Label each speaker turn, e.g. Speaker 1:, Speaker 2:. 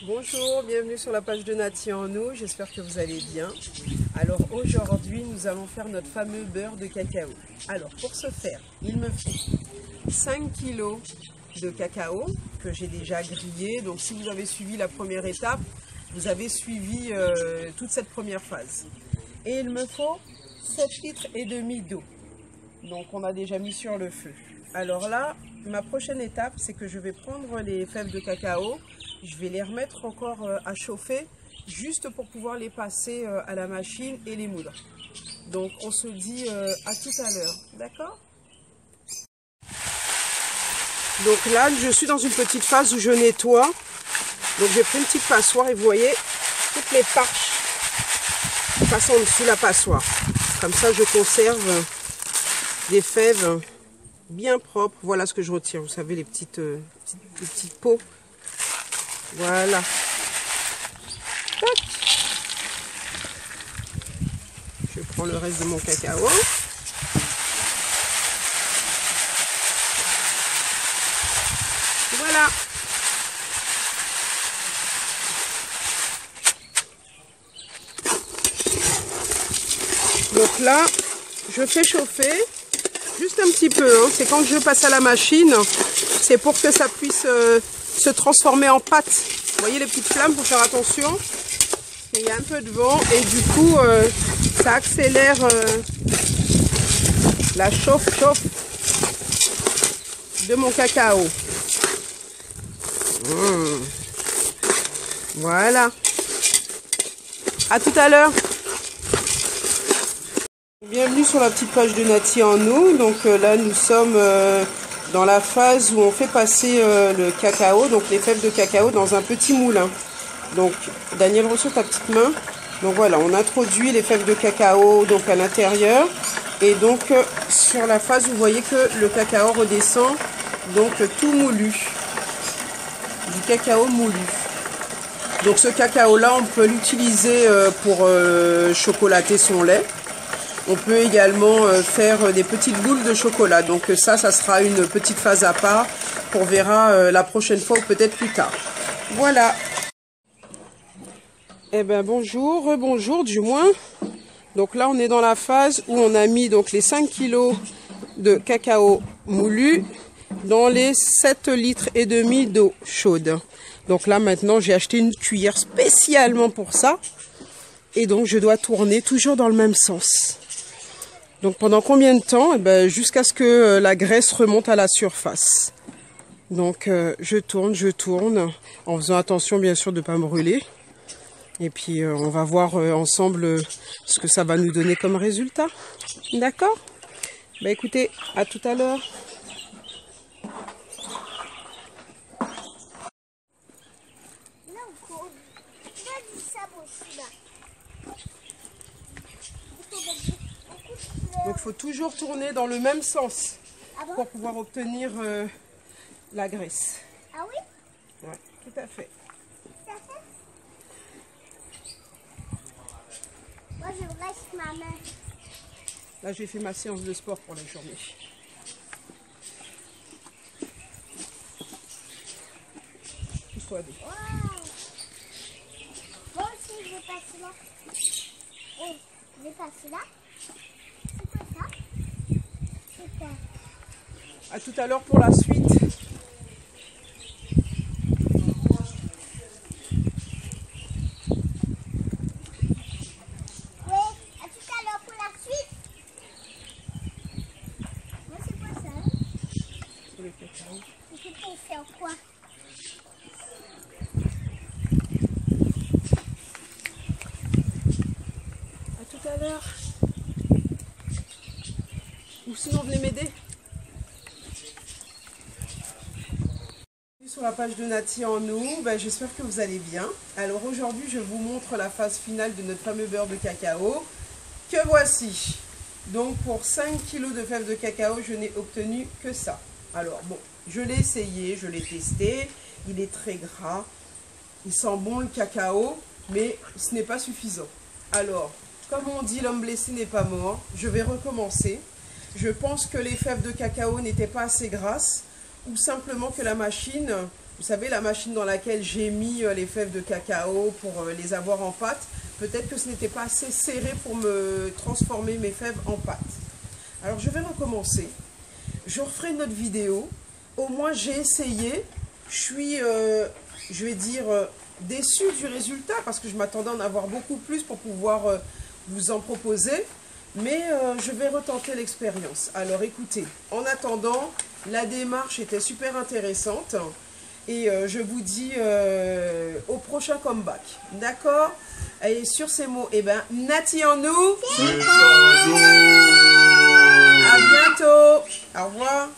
Speaker 1: Bonjour, bienvenue sur la page de Nati en nous, j'espère que vous allez bien. Alors aujourd'hui nous allons faire notre fameux beurre de cacao. Alors pour ce faire, il me faut 5 kg de cacao que j'ai déjà grillé. Donc si vous avez suivi la première étape, vous avez suivi toute cette première phase. Et il me faut 7,5 litres d'eau. Donc on a déjà mis sur le feu. Alors là, ma prochaine étape, c'est que je vais prendre les fèves de cacao, je vais les remettre encore à chauffer, juste pour pouvoir les passer à la machine et les moudre. Donc on se dit à tout à l'heure, d'accord? Donc là, je suis dans une petite phase où je nettoie. Donc j'ai pris une petite passoire et vous voyez, toutes les parches passent en dessous la passoire. Comme ça, je conserve des fèves bien propres. Voilà ce que je retire. Vous savez, les petites peaux. Voilà. Tac. Je prends le reste de mon cacao. Voilà. Donc là, je fais chauffer. Juste un petit peu, hein. C'est quand je passe à la machine, c'est pour que ça puisse se transformer en pâte. Vous voyez les petites flammes, il faut faire attention. Il y a un peu de vent et du coup, ça accélère la chauffe de mon cacao. Voilà. À tout à l'heure. Bienvenue sur la petite page de Nati en nous. Donc là nous sommes dans la phase où on fait passer le cacao, donc les fèves de cacao dans un petit moulin. Donc Daniel, reçoit ta petite main. Donc voilà, on introduit les fèves de cacao donc à l'intérieur. Et donc sur la phase, vous voyez que le cacao redescend, donc tout moulu. Du cacao moulu. Donc ce cacao là, on peut l'utiliser pour chocolater son lait. On peut également faire des petites boules de chocolat. Donc ça sera une petite phase à part qu'on verra la prochaine fois ou peut-être plus tard. Voilà. Eh bien bonjour, rebonjour du moins. Donc là on est dans la phase où on a mis donc les 5 kg de cacao moulu dans les 7,5 litres d'eau chaude. Donc là maintenant j'ai acheté une cuillère spécialement pour ça. Et donc je dois tourner toujours dans le même sens. Donc pendant combien de temps? Jusqu'à ce que la graisse remonte à la surface. Donc je tourne, en faisant attention bien sûr de ne pas me brûler. Et puis on va voir ensemble ce que ça va nous donner comme résultat. D'accord? Écoutez, à tout à l'heure. Donc il faut toujours tourner dans le même sens pour pouvoir obtenir la graisse.
Speaker 2: Ah oui?
Speaker 1: Oui, tout à fait.
Speaker 2: Moi je reste ma main.
Speaker 1: Là j'ai fait ma séance de sport pour la journée. Pousse-toi deux.
Speaker 2: Wow. Moi aussi je vais passer là. Oh, je vais passer là. C'est quoi ça? C'est quoi?
Speaker 1: À tout à l'heure pour la suite.
Speaker 2: Oui, à tout à l'heure pour la suite. Moi c'est quoi ça?
Speaker 1: C'est le cacao.
Speaker 2: C'est faire quoi?
Speaker 1: À tout à l'heure. Ou sinon venez m'aider. Sur la page de Nati en nous, j'espère que vous allez bien. Alors aujourd'hui je vous montre la phase finale de notre fameux beurre de cacao que voici. Donc pour 5 kg de fèves de cacao, je n'ai obtenu que ça. Alors bon, je l'ai essayé, je l'ai testé, il est très gras, il sent bon le cacao, mais ce n'est pas suffisant. Alors, comme on dit, l'homme blessé n'est pas mort, je vais recommencer. Je pense que les fèves de cacao n'étaient pas assez grasses, ou simplement que la machine vous savez, la machine dans laquelle j'ai mis les fèves de cacao pour les avoir en pâte. Peut-être que ce n'était pas assez serré pour me transformer mes fèves en pâte. Alors je vais recommencer. Je referai une autre vidéo. Au moins j'ai essayé. Je suis, je vais dire, déçue du résultat parce que je m'attendais à en avoir beaucoup plus pour pouvoir vous en proposer. Mais je vais retenter l'expérience. Alors écoutez, en attendant, la démarche était super intéressante. Et je vous dis au prochain comeback. D'accord? Et sur ces mots, eh ben, Nati en nous.
Speaker 3: C'est cadeau.
Speaker 1: À bientôt. Au revoir.